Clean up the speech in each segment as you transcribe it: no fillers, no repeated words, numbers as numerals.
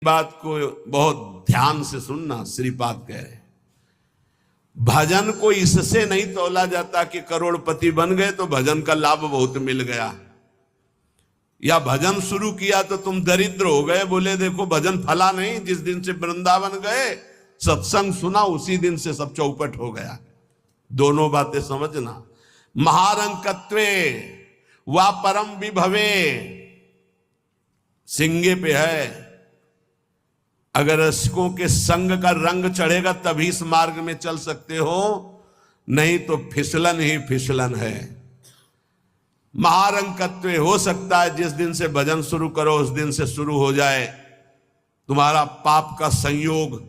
बात को बहुत ध्यान से सुनना। श्रीपाद कह रहे भजन को इससे नहीं तौला जाता कि करोड़पति बन गए तो भजन का लाभ बहुत मिल गया, या भजन शुरू किया तो तुम दरिद्र हो गए। बोले देखो भजन फला नहीं, जिस दिन से वृंदावन गए सत्संग सुना उसी दिन से सब चौपट हो गया। दोनों बातें समझना। महारंकत्वे वा परम विभवे सिंगे पे है। अगर रसिकों के संग का रंग चढ़ेगा तभी इस मार्ग में चल सकते हो, नहीं तो फिसलन ही फिसलन है। महारंकत्व हो सकता है जिस दिन से भजन शुरू करो उस दिन से शुरू हो जाए तुम्हारा पाप का संयोग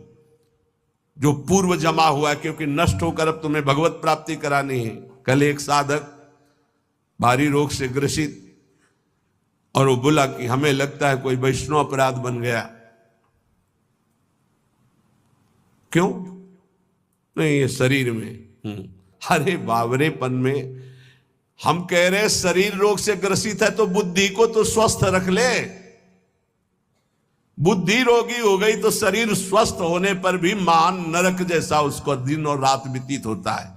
जो पूर्व जमा हुआ है, क्योंकि नष्ट होकर अब तुम्हें भगवत प्राप्ति करानी है। कल एक साधक भारी रोग से ग्रसित, और वो बोला कि हमें लगता है कोई वैष्णव अपराध बन गया। क्यों? नहीं, ये शरीर में। अरे बावरेपन में हम कह रहे शरीर रोग से ग्रसित है तो बुद्धि को तो स्वस्थ रख ले। बुद्धि रोगी हो गई तो शरीर स्वस्थ होने पर भी महान नरक जैसा उसको दिन और रात व्यतीत होता है,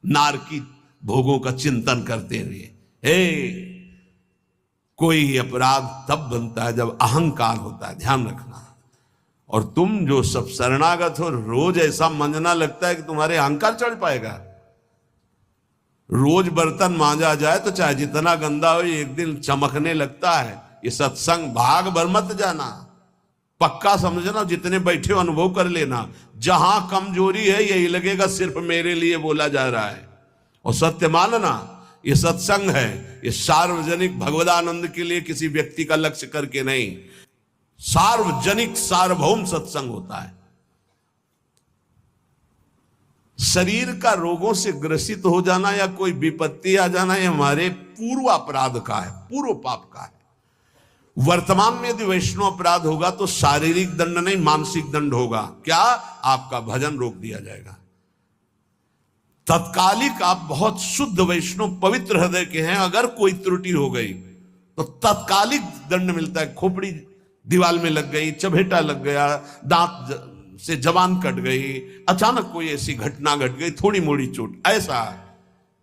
नारकी भोगों का चिंतन करते हुए। कोई अपराध तब बनता है जब अहंकार होता है, ध्यान रखना। और तुम जो सब शरणागत हो, रोज ऐसा मंजना लगता है कि तुम्हारे अहंकार चढ़ पाएगा। रोज बर्तन मांजा जाए तो चाहे जितना गंदा हो एक दिन चमकने लगता है। ये सत्संग भाग भर मत जाना, पक्का समझना। जितने बैठे हो अनुभव कर लेना, जहां कमजोरी है यही लगेगा सिर्फ मेरे लिए बोला जा रहा है। और सत्य मानना, ये सत्संग है, ये सार्वजनिक भगवदानंद के लिए किसी व्यक्ति का लक्ष्य करके नहीं, सार्वजनिक सार्वभौम सत्संग होता है। शरीर का रोगों से ग्रसित हो जाना या कोई विपत्ति आ जाना ये हमारे पूर्व अपराध का है, पूर्व पाप का है। वर्तमान में यदि वैष्णव अपराध होगा तो शारीरिक दंड नहीं मानसिक दंड होगा। क्या? आपका भजन रोक दिया जाएगा। तत्कालिक आप बहुत शुद्ध वैष्णव पवित्र हृदय के हैं, अगर कोई त्रुटि हो गई तो तत्कालिक दंड मिलता है। खोपड़ी दीवाल में लग गई, चबेटा लग गया, दांत से जबान कट गई, अचानक कोई ऐसी घटना घट गई, थोड़ी मोड़ी चोट, ऐसा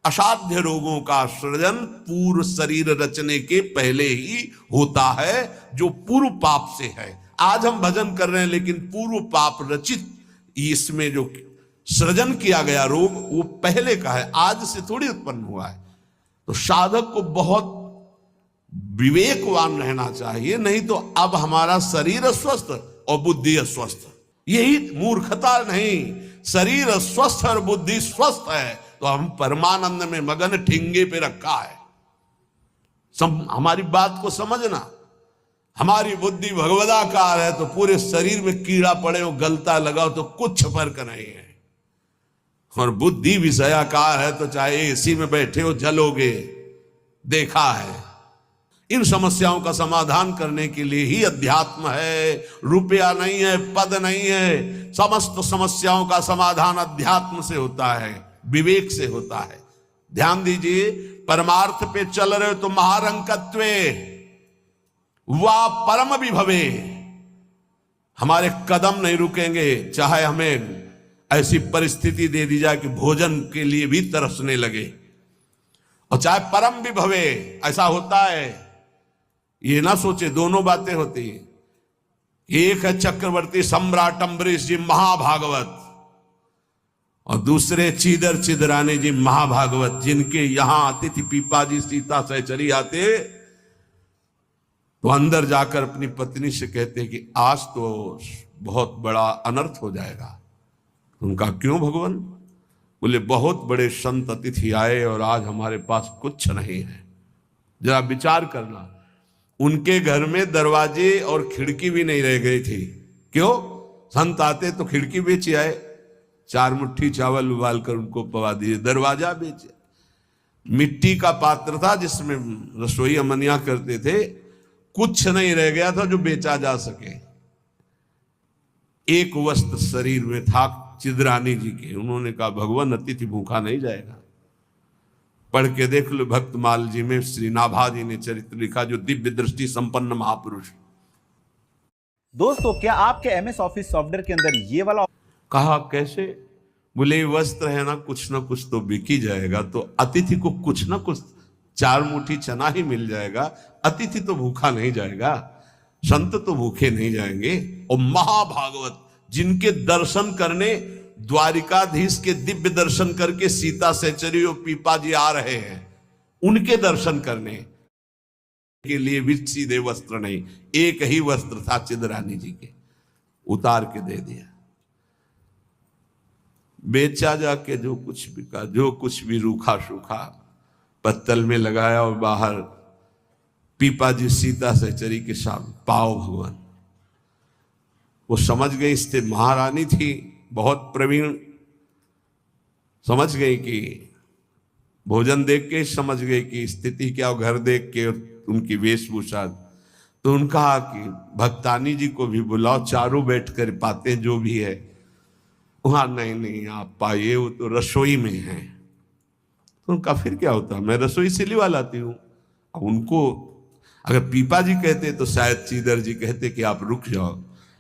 असाध्य रोगों का सृजन पूर्व शरीर रचने के पहले ही होता है, जो पूर्व पाप से है। आज हम भजन कर रहे हैं लेकिन पूर्व पाप रचित इसमें जो सृजन किया गया रोग वो पहले का है, आज से थोड़ी उत्पन्न हुआ है। तो साधक को बहुत विवेकवान रहना चाहिए, नहीं तो अब हमारा शरीर अस्वस्थ और बुद्धि अस्वस्थ, यही मूर्खता नहीं। शरीर स्वस्थ और बुद्धि स्वस्थ है तो हम परमानंद में मगन, ठिंगे पे रखा है। हमारी बात को समझना। हमारी बुद्धि भगवदाकार है तो पूरे शरीर में कीड़ा पड़े हो, गलता लगाओ तो कुछ फर्क नहीं है। और बुद्धि विषयाकार है तो चाहे एसी में बैठे हो जलोगे, देखा है। इन समस्याओं का समाधान करने के लिए ही अध्यात्म है, रुपया नहीं है, पद नहीं है। समस्त समस्याओं का समाधान अध्यात्म से होता है, विवेक से होता है। ध्यान दीजिए, परमार्थ पे चल रहे हो तो महारंकत्वे वा परम विभवे, हमारे कदम नहीं रुकेंगे। चाहे हमें ऐसी परिस्थिति दे दी जाए कि भोजन के लिए भी तरसने लगे, और चाहे परम विभवे, ऐसा होता है। ये ना सोचे दोनों बातें होती हैं। एक है चक्रवर्ती सम्राट अम्बरीश जी महाभागवत, और दूसरे चीदर चिदरानी जी महाभागवत, जिनके यहां आती थी पीपाजी सीता सहचरी आते तो अंदर जाकर अपनी पत्नी से कहते कि आज तो बहुत बड़ा अनर्थ हो जाएगा। उनका क्यों भगवान? बोले बहुत बड़े संत अतिथि आए और आज हमारे पास कुछ नहीं है। जरा विचार करना, उनके घर में दरवाजे और खिड़की भी नहीं रह गई थी। क्यों? संत आते तो खिड़की बेचे आए, 4 मुट्ठी चावल उबाल कर उनको पवा दिए, दरवाजा बेचे। मिट्टी का पात्र था जिसमें रसोई अमनिया करते थे, कुछ नहीं रह गया था जो बेचा जा सके। एक वस्त्र शरीर में था चिदरानी जी के। उन्होंने कहा भगवान अतिथि भूखा नहीं जाएगा। पढ़ के देख लो भक्तमाल जी में श्री नाभा जी ने चरित्र लिखा, जो दिव्य दृष्टि संपन्न महापुरुष। दोस्तों क्या आपके MS ऑफिस सॉफ्टवेयर के अंदर ये वाला कहा कैसे? बोले वस्त्र है ना कुछ तो बिक ही जाएगा, तो अतिथि को कुछ ना कुछ 4 मुट्ठी चना ही मिल जाएगा। अतिथि तो भूखा नहीं जाएगा, संत तो भूखे नहीं जाएंगे। और महाभागवत जिनके दर्शन करने द्वारिकाधीश के दिव्य दर्शन करके सीता सहचरी और पीपा जी आ रहे हैं, उनके दर्शन करने के लिए भी सीधे वस्त्र नहीं, एक ही वस्त्र था चिदरानी जी के, उतार के दे दिया। बेचा जाके जो कुछ बिका, जो कुछ भी रूखा सूखा पत्तल में लगाया और बाहर पीपा जी सीता सहचरी के सामने पाओ भगवान। वो समझ गई, इससे महारानी थी बहुत प्रवीण, समझ गई कि भोजन देख के समझ गई कि स्थिति क्या, घर देख के उनकी वेशभूषा। तो उनका कि भक्तानी जी को भी बुलाओ, चारों बैठ कर पाते जो भी है। वहां नहीं आप पाइए, वो तो रसोई में है। तो उनका फिर क्या होता, मैं रसोई से लिवा लाती हूं। अब उनको अगर पीपा जी कहते तो शायद चीदर जी कहते कि आप रुक जाओ,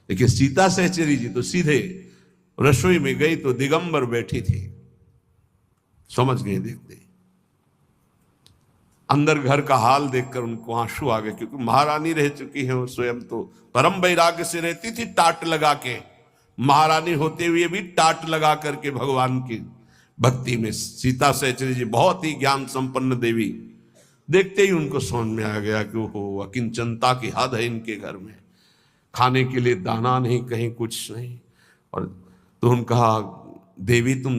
लेकिन सीता सहचरी जी तो सीधे रसोई में गई तो दिगंबर बैठी थी, समझ गए देखते। अंदर घर का हाल देखकर उनको आंसू आ गए, क्योंकि महारानी रह चुकी है वो स्वयं, तो परम वैराग्य से रहती थी, टाट लगा के। महारानी होते हुए भी टाट लगा करके भगवान की भक्ति में। सीता सहचरी जी बहुत ही ज्ञान संपन्न देवी, देखते ही उनको समझ में आ गया कि वो अकिंचनता की हद है इनके घर में, खाने के लिए दाना नहीं, कहीं कुछ नहीं। और तो उन्होंने कहा, देवी तुम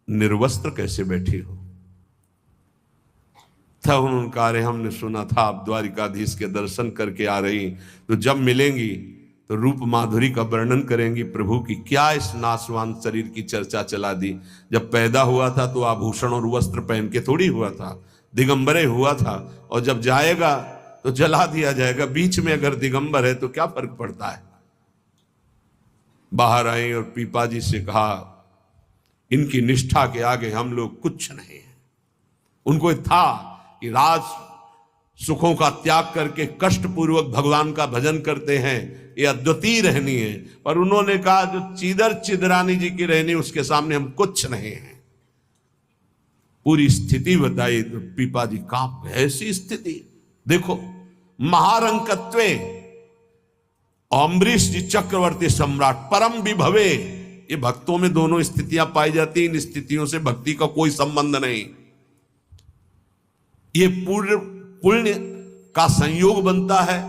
निर्वस्त्र कैसे बैठी हो? था उन्होंने कहा, अरे हमने सुना था आप द्वारिकाधीश के दर्शन करके आ रही, तो जब मिलेंगी तो रूप माधुरी का वर्णन करेंगी प्रभु की। क्या इस नासवान शरीर की चर्चा चला दी? जब पैदा हुआ था तो आभूषण और वस्त्र पहन के थोड़ी हुआ था, दिगंबरे हुआ था, और जब जाएगा तो जला दिया जाएगा। बीच में अगर दिगंबर है तो क्या फर्क पड़ता है? बाहर आई और पीपा जी से कहा, इनकी निष्ठा के आगे हम लोग कुछ नहीं है। उनको था कि राज सुखों का त्याग करके कष्ट पूर्वक भगवान का भजन करते हैं, ये अद्वितीय रहनी है। पर उन्होंने कहा जो चीदर चिदरानी जी की रहनी, उसके सामने हम कुछ नहीं है। पूरी स्थिति बताई तो पीपा जी कांप गए। ऐसी स्थिति देखो, महारंकत्वे अम्बरीश जी चक्रवर्ती सम्राट परम विभवे, ये भक्तों में दोनों स्थितियां पाई जाती। इन स्थितियों से भक्ति का कोई संबंध नहीं, ये पूर्ण पुण्य का संयोग बनता है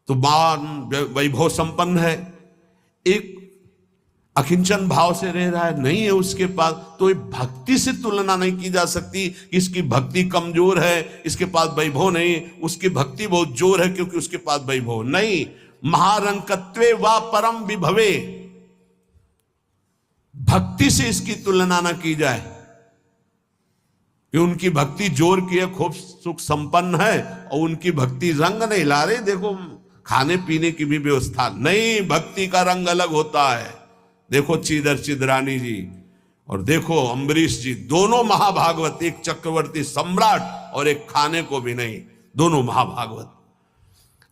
तो मान वैभव संपन्न है। एक अकिंचन भाव से रह रहा है, नहीं है उसके पास, तो ये भक्ति से तुलना नहीं की जा सकती। इसकी भक्ति कमजोर है, इसके पास वैभव नहीं, उसकी भक्ति बहुत जोर है क्योंकि उसके पास वैभव नहीं। महारंकत्वे वा परम विभवे, भक्ति से इसकी तुलना ना की जाए कि उनकी भक्ति जोर की है, खूब सुख संपन्न है, और उनकी भक्ति रंग नहीं ला रही। देखो खाने पीने की भी व्यवस्था नहीं, भक्ति का रंग अलग होता है। देखो चीदर चिदरानी जी और देखो अम्बरीश जी, दोनों महाभागवत, एक चक्रवर्ती सम्राट और एक खाने को भी नहीं, दोनों महाभागवत।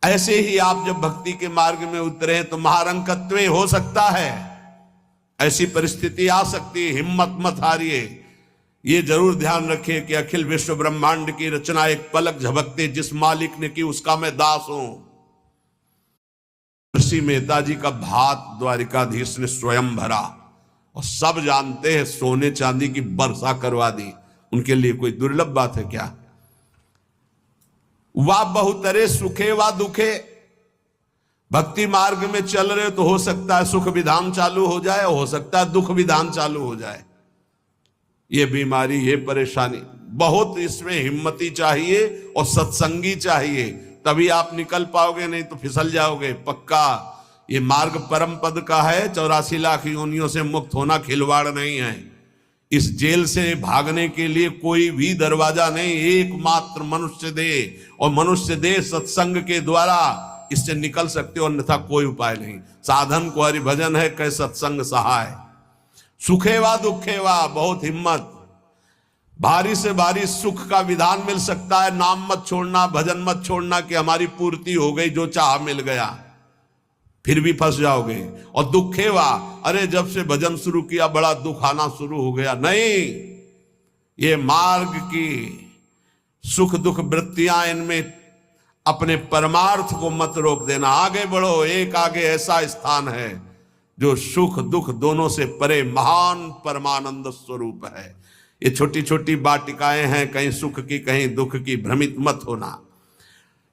ऐसे ही आप जब भक्ति के मार्ग में उतरे तो महारंकत्वे हो सकता है, ऐसी परिस्थिति आ सकती है, हिम्मत मत हारिए। ये जरूर ध्यान रखिए कि अखिल विश्व ब्रह्मांड की रचना एक पलक झपकते जिस मालिक ने की उसका मैं दास हूं। ऋषि मेहता जी का भात द्वारिकाधीश ने स्वयं भरा और सब जानते हैं सोने चांदी की वर्षा करवा दी। उनके लिए कोई दुर्लभ बात है क्या? वाह बहुतरे सुखे वा दुखे, भक्ति मार्ग में चल रहे तो हो सकता है सुख विधान चालू हो जाए, हो सकता है दुख विधान चालू हो जाए। ये बीमारी, ये परेशानी, बहुत इसमें हिम्मती चाहिए और सत्संगी चाहिए, तभी आप निकल पाओगे, नहीं तो फिसल जाओगे पक्का। ये मार्ग परम पद का है, 84 लाख योनियों से मुक्त होना खिलवाड़ नहीं है। इस जेल से भागने के लिए कोई भी दरवाजा नहीं, एकमात्र मनुष्य दे, और मनुष्य दे सत्संग के द्वारा इससे निकल सकते हो, अन्यथा कोई उपाय नहीं। साधन को हरि भजन है, कै सत्संग सहाय। सुखेवा दुखेवा, बहुत हिम्मत। भारी से भारी सुख का विधान मिल सकता है, नाम मत छोड़ना, भजन मत छोड़ना कि हमारी पूर्ति हो गई, जो चाह मिल गया। फिर भी फंस जाओगे। और दुखे वा, अरे जब से भजन शुरू किया बड़ा दुख आना शुरू हो गया। नहीं, ये मार्ग की सुख दुख वृत्तियां, इनमें अपने परमार्थ को मत रोक देना। आगे बढ़ो, एक आगे ऐसा स्थान है जो सुख दुख दोनों से परे महान परमानंद स्वरूप है। ये छोटी छोटी वाटिकाएं हैं, कहीं सुख की कहीं दुख की, भ्रमित मत होना।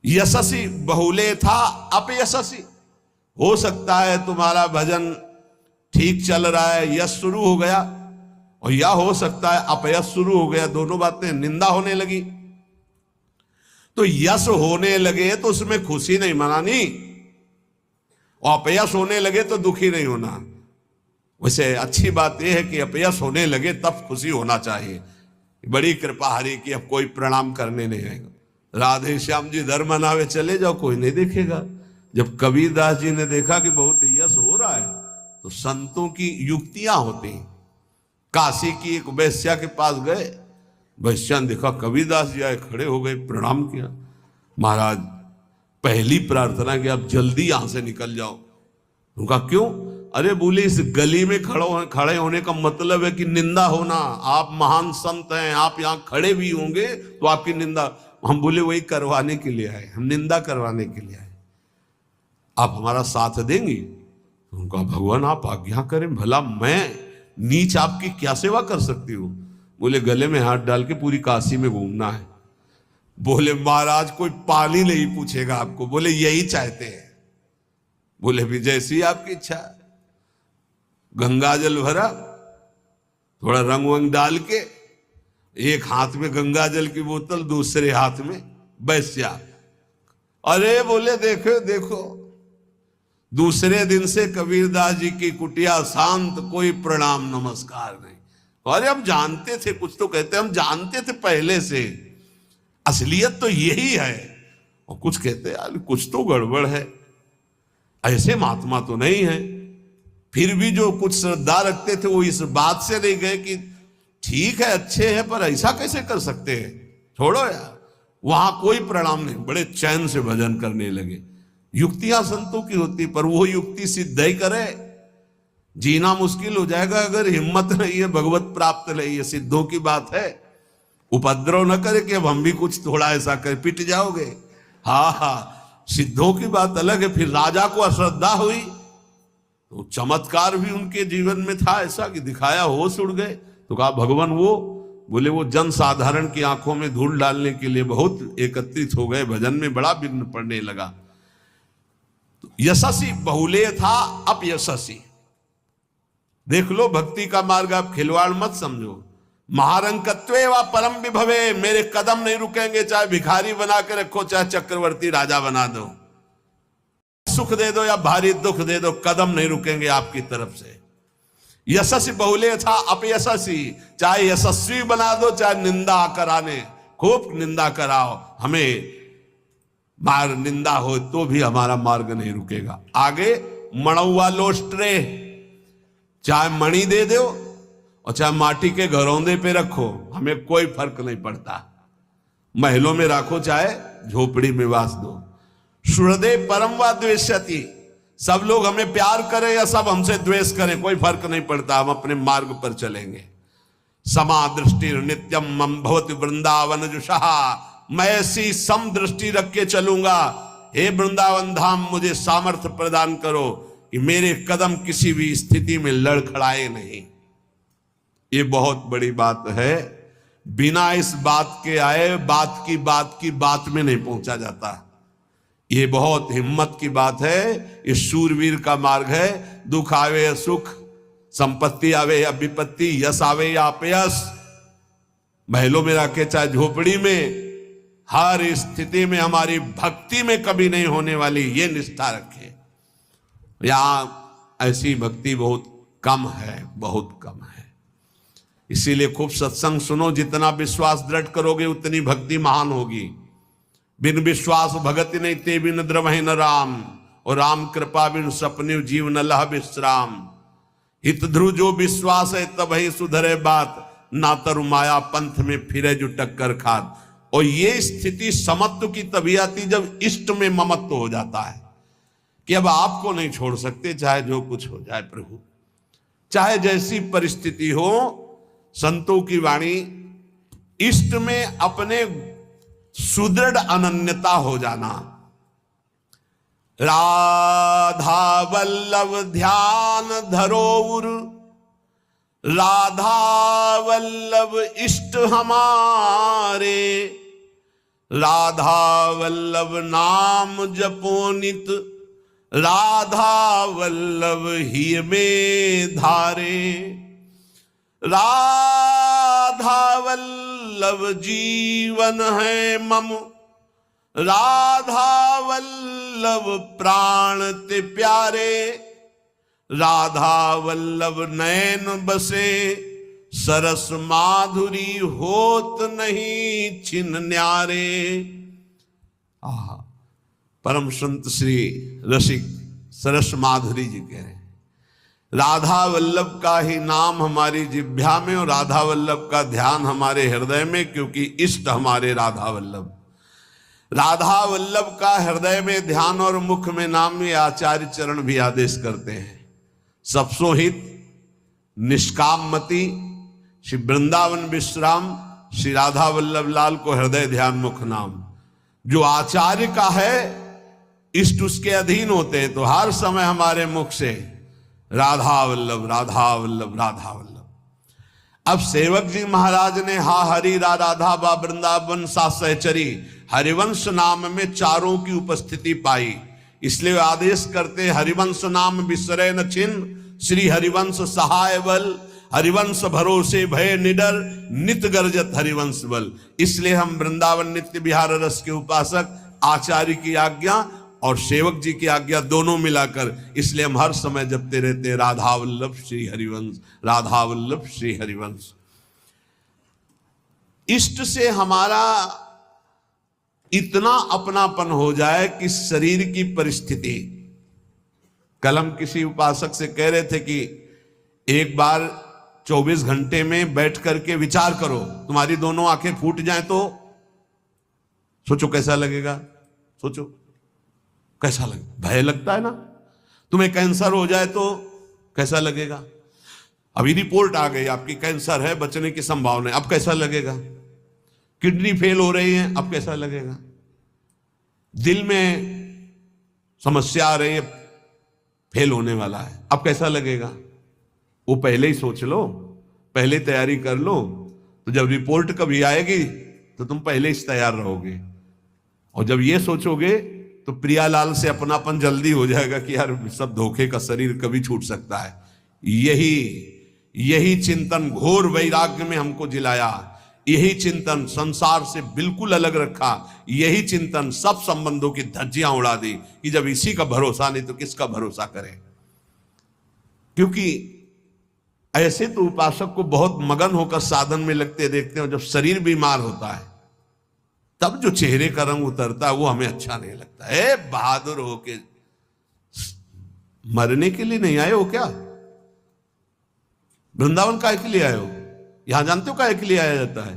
यशस्वी बहुले था अपयशस्वी, हो सकता है तुम्हारा भजन ठीक चल रहा है, यश शुरू हो गया, और या हो सकता है अपयश शुरू हो गया, दोनों बातें, निंदा होने लगी। तो यश होने लगे तो उसमें खुशी नहीं मनानी, और अपयश होने लगे तो दुखी नहीं होना। वैसे अच्छी बात यह है कि अपयश होने लगे तब खुशी होना चाहिए। बड़ी कृपा हरि की, अब कोई प्रणाम करने नहीं आएगा। राधे श्याम जी धर्म मनावे चले जाओ, कोई नहीं देखेगा। जब कबीरदास जी ने देखा कि बहुत यश हो रहा है, तो संतों की युक्तियां होती हैं। काशी की एक वैश्या के पास गए, वैश्या ने देखा कबीरदास जी आए, खड़े हो गए, प्रणाम किया। महाराज पहली प्रार्थना कि आप जल्दी यहां से निकल जाओ। उनका क्यों? अरे बोले इस गली में खड़े होने का मतलब है कि निंदा होना। आप महान संत हैं, आप यहाँ खड़े भी होंगे तो आपकी निंदा। हम बोले वही करवाने के लिए आए, हम निंदा करवाने के लिए आए, आप हमारा साथ देंगी? उनका भगवान आप आज्ञा करें, भला मैं नीच आपकी क्या सेवा कर सकती हूँ? बोले गले में हाथ डाल के पूरी काशी में घूमना है। बोले महाराज कोई पानी नहीं पूछेगा आपको। बोले यही चाहते हैं। बोले भी जैसी आपकी इच्छा। गंगा जल भरा, थोड़ा रंग वंग डाल के, एक हाथ में गंगा जल की बोतल, दूसरे हाथ में वैश्या। अरे बोले देखो देखो, दूसरे दिन से कबीरदास जी की कुटिया शांत, कोई प्रणाम नमस्कार नहीं। अरे हम जानते थे, कुछ तो कहते हम जानते थे पहले से, असलियत तो यही है। और कुछ कहते यार कुछ तो गड़बड़ है, ऐसे महात्मा तो नहीं है। फिर भी जो कुछ श्रद्धा रखते थे वो इस बात से नहीं गए कि ठीक है अच्छे हैं पर ऐसा कैसे कर सकते हैं, छोड़ो यार। वहां कोई प्रणाम नहीं, बड़े चैन से भजन करने लगे। युक्तियां संतों की होती, पर वो युक्ति सिद्ध ही करे, जीना मुश्किल हो जाएगा अगर हिम्मत नहीं है, भगवत प्राप्त नहीं है। सिद्धों की बात है, उपद्रव न करे कि अब हम भी कुछ थोड़ा ऐसा कर, पिट जाओगे। हाँ हाँ, सिद्धों की बात अलग है। फिर राजा को अश्रद्धा हुई तो चमत्कार भी उनके जीवन में था ऐसा कि दिखाया, होश उड़ गए। तो कहा भगवान वो, बोले वो जन साधारण की आंखों में धूल डालने के लिए बहुत एकत्रित हो गए, भजन में बड़ा विघ्न पड़ने लगा। यशस्वी बहुले था अपयशस्वी। देख लो भक्ति का मार्ग, आप खिलवाड़ मत समझो। महारंकत्वे व परम विभवे, मेरे कदम नहीं रुकेंगे, चाहे भिखारी बना के रखो, चाहे चक्रवर्ती राजा बना दो, सुख दे दो या भारी दुख दे दो, कदम नहीं रुकेंगे आपकी तरफ से। यशस्वी बहुले था अपयशस्वी, चाहे यशस्वी बना दो चाहे निंदा कराने, खूब निंदा कराओ, हमें मार निंदा हो तो भी हमारा मार्ग नहीं रुकेगा। आगे मणौवा लोस्ट्रे, चाहे मणि दे दो और चाहे माटी के घरौंदे पे रखो, हमें कोई फर्क नहीं पड़ता। महलों में रखो चाहे झोपड़ी में वास दो। सुहृदे परम व द्वेष्यति, सब लोग हमें प्यार करें या सब हमसे द्वेष करें, कोई फर्क नहीं पड़ता, हम अपने मार्ग पर चलेंगे। समा दृष्टि नित्यम मम भवति वृंदावन जुषा, मैं ऐसी सम दृष्टि रख के चलूंगा। हे वृंदावन धाम, मुझे सामर्थ्य प्रदान करो कि मेरे कदम किसी भी स्थिति में लड़खड़ाए नहीं। ये बहुत बड़ी बात है। बिना इस बात के आए बात की बात में नहीं पहुंचा जाता। ये बहुत हिम्मत की बात है, ये शूरवीर का मार्ग है। दुख आवे या सुख, संपत्ति आवे या विपत्ति, यश आवे या अपयश, महलों में रखे चाहे झोपड़ी में, हर स्थिति में हमारी भक्ति में कभी नहीं होने वाली ये निष्ठा रखे। यहां ऐसी भक्ति बहुत कम है, बहुत कम है। इसीलिए खूब सत्संग सुनो, जितना विश्वास दृढ़ करोगे उतनी भक्ति महान होगी। बिन विश्वास भगति नहीं ते बिन द्रवहि न राम, और राम कृपा बिन सपने जीव न लह विश्राम। हित ध्रुव जो विश्वास है तब ही सुधरे बात, ना तरु माया पंथ में फिरे जो टक्कर खात। और ये स्थिति समत्व की तभी आती जब इष्ट में ममत्व हो जाता है। कि अब आपको नहीं छोड़ सकते, चाहे जो कुछ हो जाए प्रभु, चाहे जैसी परिस्थिति हो। संतों की वाणी, इष्ट में अपने सुदृढ़ अनन्यता हो जाना। राधा वल्लभ ध्यान धरोउर, राधा वल्लभ इष्ट हमारे, राधा वल्लभ नाम जपोनित, राधा वल्लभ ही में धारे, राधा वल्लभ जीवन है मम, राधा वल्लभ प्राण ते प्यारे, राधा वल्लभ नैन बसे, सरस माधुरी होत नहीं छिन न्यारे। परम संत श्री रसिक सरस माधुरी जी कह रहे हैं, राधा वल्लभ का ही नाम हमारी जिह्वा में और राधा वल्लभ का ध्यान हमारे हृदय में, क्योंकि इष्ट हमारे राधा वल्लभ। राधा वल्लभ का हृदय में ध्यान और मुख में नाम, ये आचार्य चरण भी आदेश करते हैं। सबसो हित निष्काम मति, श्री वृंदावन विश्राम, श्री राधा वल्लभ लाल को हृदय ध्यान मुख नाम। जो आचार्य का है, इष्ट उसके अधीन होते हैं, तो हर समय हमारे मुख से राधा वल्लभ राधा वल्लभ राधा वल्लभ। अब सेवक जी महाराज ने हा हरि रा राधा बा वृंदावन सा सहचरी, हरिवंश नाम में चारों की उपस्थिति पाई, इसलिए आदेश करते हरिवंश नाम विसरे न छिन्न, श्री हरिवंश सहाय बल, हरिवंश भरोसे भय निडर, नित गर्जत हरिवंश बल। इसलिए हम वृंदावन नित्य विहार रस के उपासक, आचार्य की आज्ञा और सेवक जी की आज्ञा दोनों मिलाकर, इसलिए हम हर समय जपते रहते राधा वल्लभ श्री हरिवंश, राधा वल्लभ श्री हरिवंश। इष्ट से हमारा इतना अपनापन हो जाए कि शरीर की परिस्थिति, कल हम किसी उपासक से कह रहे थे कि एक बार 24 घंटे में बैठ करके विचार करो, तुम्हारी दोनों आंखें फूट जाएं तो सोचो कैसा लगेगा। सोचो कैसा लगे, भय लगता है ना। तुम्हें कैंसर हो जाए तो कैसा लगेगा। अभी रिपोर्ट आ गई आपकी कैंसर है, बचने की संभावना है, अब कैसा लगेगा। किडनी फेल हो रही है, अब कैसा लगेगा। दिल में समस्या आ रही है, फेल होने वाला है, अब कैसा लगेगा। वो पहले ही सोच लो, पहले तैयारी कर लो, तो जब रिपोर्ट कभी आएगी तो तुम पहले ही तैयार रहोगे। और जब ये सोचोगे तो प्रियालाल से अपनापन जल्दी हो जाएगा कि यार सब धोखे का शरीर कभी छूट सकता है। यही चिंतन घोर वैराग्य में हमको जिलाया, यही चिंतन संसार से बिल्कुल अलग रखा, यही चिंतन सब संबंधों की धज्जियां उड़ा दी कि जब इसी का भरोसा नहीं तो किसका भरोसा करें। क्योंकि ऐसे तो उपासक को बहुत मगन होकर साधन में लगते देखते हैं, जब शरीर बीमार होता है तब जो चेहरे का रंग उतरता है वो हमें अच्छा नहीं लगता है। बहादुर होके मरने के लिए नहीं आए हो क्या। वृंदावन काहे के लिए आए हो। यहां जानते हो काहे के लिए आया जाता है।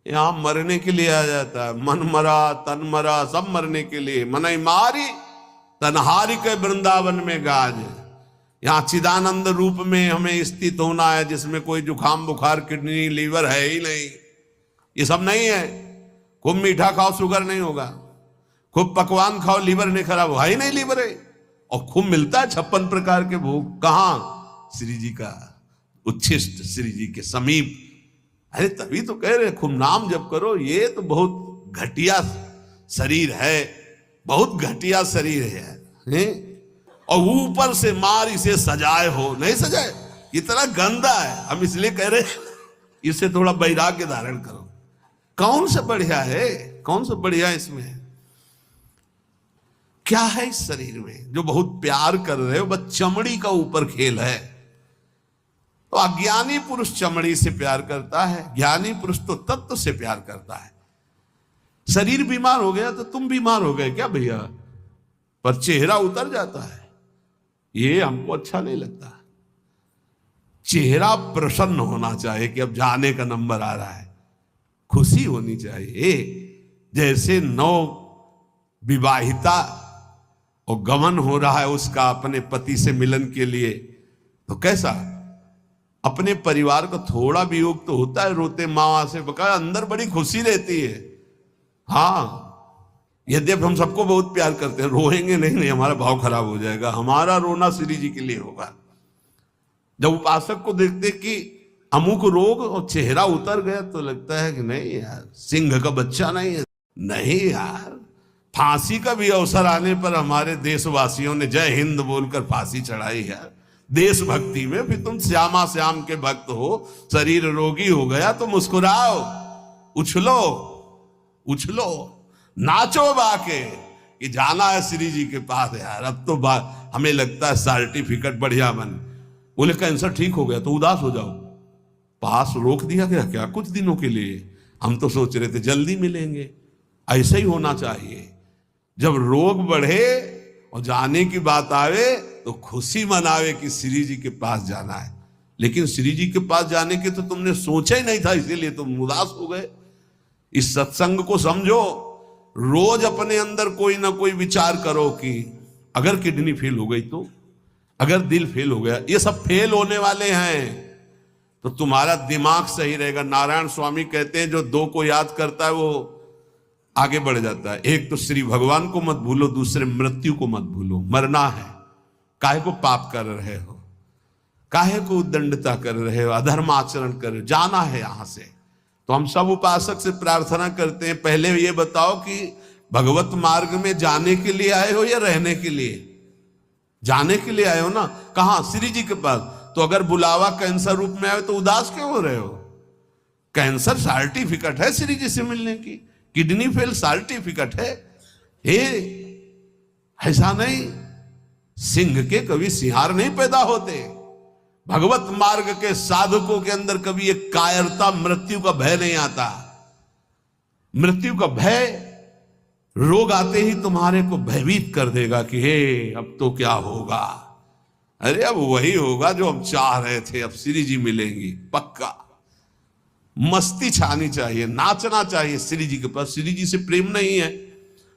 यहां मरने के लिए आया जाता है। मन मरा तन मरा सब मरने के लिए। मनई मारी तनहारी के वृंदावन में गाज। यहां चिदानंद रूप में हमें स्थित होना है, जिसमें कोई जुकाम बुखार किडनी लीवर है ही नहीं। ये सब नहीं है। खूब मीठा खाओ शुगर नहीं होगा, खूब पकवान खाओ लीवर नहीं खराब होगा ही नहीं लीवर है। और खूब मिलता है 56 प्रकार के भोग, कहां श्री जी का उच्छिष्ट, श्री जी के समीप। अरे तभी तो कह रहे खूब नाम जप करो। ये तो बहुत घटिया शरीर है, बहुत घटिया शरीर है? और ऊपर से मार इसे सजाए हो, नहीं सजाए, इतना गंदा है। हम इसलिए कह रहे इसे थोड़ा वैराग्य धारण करो। कौन सा बढ़िया है, कौन सा बढ़िया इसमें क्या है इस शरीर में जो बहुत प्यार कर रहे हो। बस चमड़ी का ऊपर खेल है। तो अज्ञानी पुरुष चमड़ी से प्यार करता है, ज्ञानी पुरुष तो तत्व से प्यार करता है। शरीर बीमार हो गया तो तुम बीमार हो गए क्या भैया, पर चेहरा उतर जाता है, ये हमको अच्छा नहीं लगता। चेहरा प्रसन्न होना चाहिए कि अब जाने का नंबर आ रहा है, खुशी होनी चाहिए। जैसे नौ विवाहिता और गमन हो रहा है उसका अपने पति से मिलन के लिए, तो कैसा अपने परिवार का थोड़ा वियोग तो होता है, रोते माँ से बका, अंदर बड़ी खुशी रहती है। हाँ, यद्यप हम सबको बहुत प्यार करते हैं, रोएंगे नहीं, हमारा भाव खराब हो जाएगा। हमारा रोना श्री जी के लिए होगा। जब उपासक को देखते कि अमुक रोग और चेहरा उतर गया, तो लगता है कि नहीं यार, सिंह का बच्चा नहीं है। नहीं यार, फांसी का भी अवसर आने पर हमारे देशवासियों ने जय हिंद बोलकर फांसी चढ़ाई है, देशभक्ति में। फिर तुम श्यामा श्याम के भक्त हो, शरीर रोगी हो गया तो मुस्कुराओ, उछलो उछलो, नाचो बाके कि जाना है श्री जी के पास यार। अब तो हमें लगता है सर्टिफिकेट बढ़िया बन, बोले कैंसर ठीक हो गया तो उदास हो जाओ, पास रोक दिया गया क्या कुछ दिनों के लिए? हम तो सोच रहे थे जल्दी मिलेंगे। ऐसा ही होना चाहिए, जब रोग बढ़े और जाने की बात आवे तो खुशी मनावे कि श्री जी के पास जाना है। लेकिन श्री जी के पास जाने के तो तुमने सोचा ही नहीं था, इसीलिए तुम उदास हो गए। इस सत्संग को समझो, रोज अपने अंदर कोई ना कोई विचार करो कि अगर किडनी फेल हो गई तो, अगर दिल फेल हो गया, ये सब फेल होने वाले हैं, तो तुम्हारा दिमाग सही रहेगा। नारायण स्वामी कहते हैं जो दो को याद करता है वो आगे बढ़ जाता है। एक तो श्री भगवान को मत भूलो, दूसरे मृत्यु को मत भूलो। मरना है, काहे को पाप कर रहे हो, काहे को उद्दंडता कर रहे हो, अधर्म आचरण कर रहे हो, जाना है यहां से। तो हम सब उपासक से प्रार्थना करते हैं, पहले ये बताओ कि भगवत मार्ग में जाने के लिए आए हो या रहने के लिए? जाने के लिए आए हो ना। कहां? श्री जी के पास। तो अगर बुलावा कैंसर रूप में आए तो उदास क्यों हो रहे हो? कैंसर सर्टिफिकेट है श्री जी से मिलने की, किडनी फेल सर्टिफिकेट है। ऐसा नहीं, सिंह के कभी सिंहार नहीं पैदा होते। भगवत मार्ग के साधकों के अंदर कभी एक कायरता, मृत्यु का भय नहीं आता। मृत्यु का भय रोग आते ही तुम्हारे को भयभीत कर देगा कि हे अब तो क्या होगा। अरे अब वही होगा जो हम चाह रहे थे, अब श्री जी मिलेंगी पक्का। मस्ती छानी चाहिए, नाचना चाहिए श्री जी के पास। श्री जी से प्रेम नहीं है,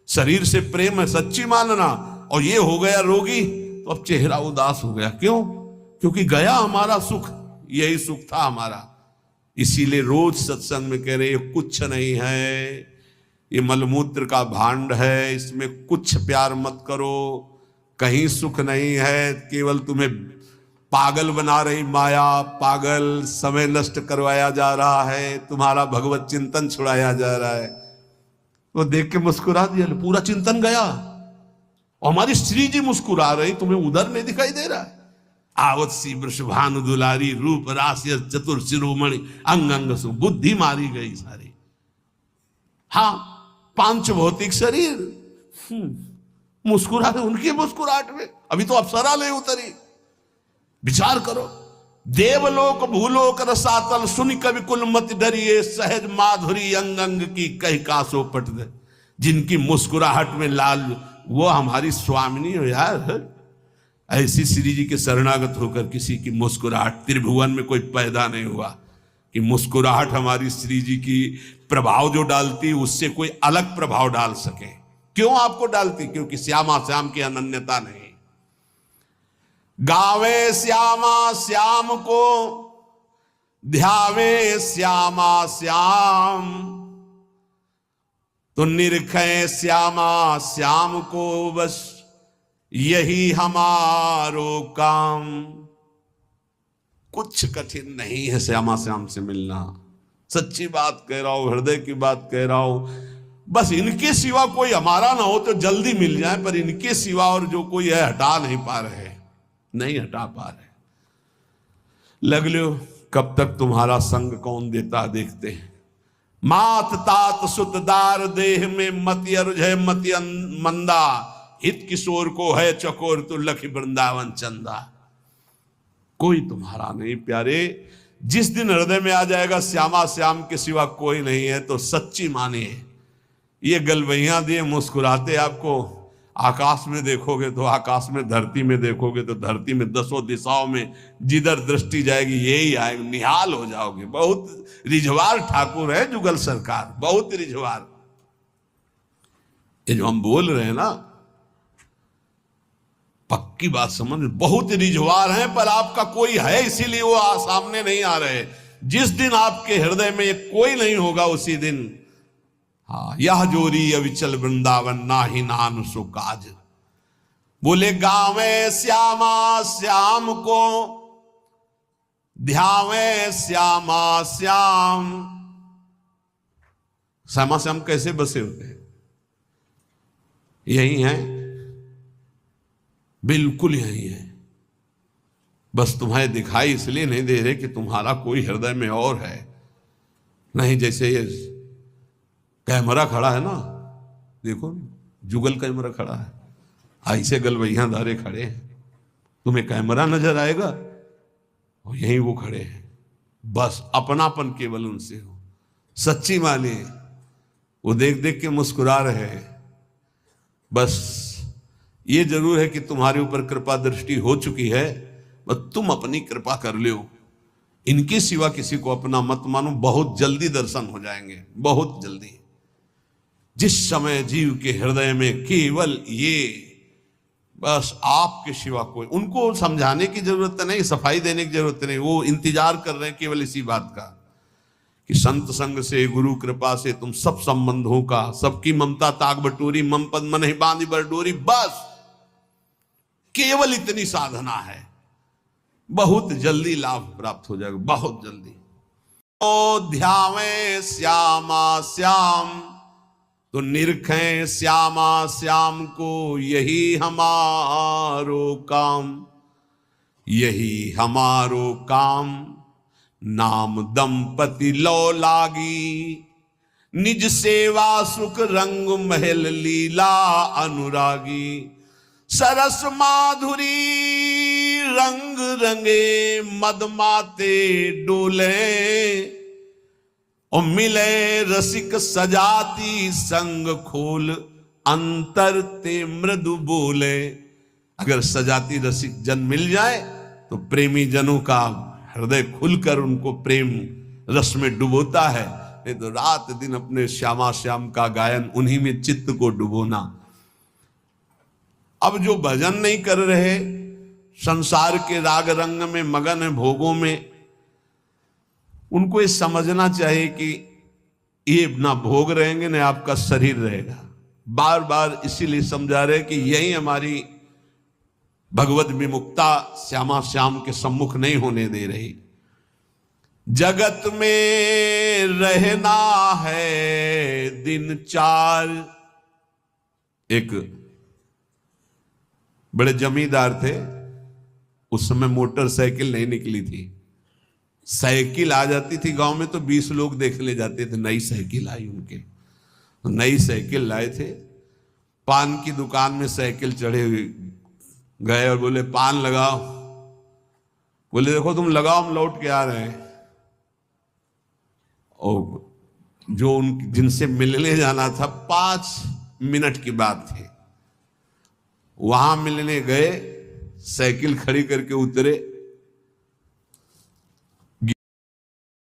शरीर से प्रेम है, सच्ची मानना। और ये हो गया रोगी तो अब चेहरा उदास हो गया, क्यों? क्योंकि गया हमारा सुख, यही सुख था हमारा। इसीलिए रोज सत्संग में कह रहे ये कुछ नहीं है, ये मलमूत्र का भांड है, इसमें कुछ प्यार मत करो, कहीं सुख नहीं है, केवल तुम्हें पागल बना रही माया, पागल समय नष्ट करवाया जा रहा है, तुम्हारा भगवत चिंतन छुड़ाया जा रहा है। वो देख के मुस्कुरा दिया, पूरा चिंतन गया। और हमारी श्री जी मुस्कुरा रही, तुम्हें उधर नहीं दिखाई दे रहा है। आवत सी वृषभानु दुलारी, रूप राशि चतुर शिरोमणि, अंग अंग सु बुद्धि मारी गई सारी। हाँ, पांच भौतिक शरीर मुस्कुरा रहे, उनकी मुस्कुराहट में अभी तो अप्सरा ले उतरी। विचार करो, देवलोक भूलोक रसातल, सुन कवि कुल मत डरिए, सहज माधुरी अंग अंग की कह कासो पट दे। जिनकी मुस्कुराहट में लाल, वो हमारी स्वामिनी हो यार। ऐसी श्री जी के शरणागत होकर किसी की मुस्कुराहट, त्रिभुवन में कोई पैदा नहीं हुआ कि मुस्कुराहट हमारी श्री जी की प्रभाव जो डालती उससे कोई अलग प्रभाव डाल सके। क्यों आपको डालती? क्योंकि श्यामा श्याम की अनन्यता नहीं। गावे श्यामा श्याम को, ध्यावे श्यामा श्याम, तो निरखे श्यामा श्याम को, बस यही हमारो काम। कुछ कठिन नहीं है श्यामा श्याम से मिलना, सच्ची बात कह रहा हूं, हृदय की बात कह रहा हूं। बस इनके सिवा कोई हमारा ना हो तो जल्दी मिल जाए, पर इनके सिवा और जो कोई है हटा नहीं पा रहे, नहीं हटा पा रहे। लग लो कब तक तुम्हारा संग कौन देता देखते हैं। मात तात सुतदार देह में मति अरुझे मति मंदा, हित किशोर को है चकोर तू लखी वृंदावन चंदा। कोई तुम्हारा नहीं प्यारे। जिस दिन हृदय में आ जाएगा श्यामा श्याम के सिवा कोई नहीं है, तो सच्ची मानिए ये गलवैयां दिए मुस्कुराते आपको आकाश में देखोगे तो आकाश में, धरती में देखोगे तो धरती में, दसों दिशाओं में जिधर दृष्टि जाएगी यही आएगा, निहाल हो जाओगे। बहुत रिझवार ठाकुर है जुगल सरकार, बहुत रिझवार। ये जो हम बोल रहे हैं ना, पक्की बात समझ, बहुत रिझवार हैं पर आपका कोई है इसीलिए वो सामने नहीं आ रहे। जिस दिन आपके हृदय में ये कोई नहीं होगा उसी दिन, हाँ, यह जोरी अविचल वृंदावन ना ही नान सो काज। बोले गावे श्यामा श्याम को, ध्यावे श्यामा श्याम। श्यामा श्याम कैसे बसे होते हैं? यही है, बिल्कुल यही है। बस तुम्हें दिखाई इसलिए नहीं दे रहे कि तुम्हारा कोई हृदय में और है। नहीं, जैसे ये कैमरा खड़ा है ना, देखो जुगल कैमरा खड़ा है, ऐसे गलवैया धारे खड़े हैं, तुम्हें कैमरा नजर आएगा और यहीं वो खड़े हैं। बस अपनापन केवल उनसे हो, सच्ची माने, वो देख देख के मुस्कुरा रहे हैं। बस ये जरूर है कि तुम्हारे ऊपर कृपा दृष्टि हो चुकी है, बस तुम अपनी कृपा कर लो। इनके सिवा किसी को अपना मत मानो, बहुत जल्दी दर्शन हो जाएंगे, बहुत जल्दी। जिस समय जीव के हृदय में केवल ये, बस आपके सिवा कोई, उनको समझाने की जरूरत नहीं, सफाई देने की जरूरत नहीं, वो इंतजार कर रहे हैं केवल इसी बात का कि संत संग से, गुरु कृपा से तुम सब संबंधों का, सबकी ममता ताक बटोरी, मम पद मन ही बांधी बरडोरी। बस केवल इतनी साधना है, बहुत जल्दी लाभ प्राप्त हो जाएगा, बहुत जल्दी। ओ ध्यावे श्यामा श्याम, तो निरखें श्यामा श्याम को, यही हमारो काम, यही हमारो काम। नाम दंपति लो लागी, निज सेवा सुख रंग महल लीला अनुरागी। सरस माधुरी रंग रंगे, मदमाते डोले, और मिले रसिक सजाती संग खोल, अंतर ते मृदु बोले। अगर सजाती रसिक जन मिल जाए तो प्रेमी जनों का हृदय खुलकर उनको प्रेम रस में डुबोता है। नहीं तो रात दिन अपने श्यामा श्याम का गायन, उन्हीं में चित्त को डुबोना। अब जो भजन नहीं कर रहे, संसार के राग रंग में मगन है, भोगों में, उनको ये समझना चाहिए कि ये ना भोग रहेंगे ना आपका शरीर रहेगा। बार बार इसीलिए समझा रहे कि यही हमारी भगवत विमुक्ता श्यामा श्याम के सम्मुख नहीं होने दे रही। जगत में रहना है दिन चार। एक बड़े जमींदार थे, उस समय मोटरसाइकिल नहीं निकली थी। साइकिल आ जाती थी गांव में तो 20 लोग देख ले जाते थे, नई साइकिल आई उनके। तो नई साइकिल लाए थे, पान की दुकान में साइकिल चढ़े हुए गए और बोले पान लगाओ। बोले देखो तुम लगाओ, हम लौट के आ रहे हैं। और जो उन जिनसे मिलने जाना था 5 मिनट की बात थी, वहां मिलने गए, साइकिल खड़ी करके उतरे,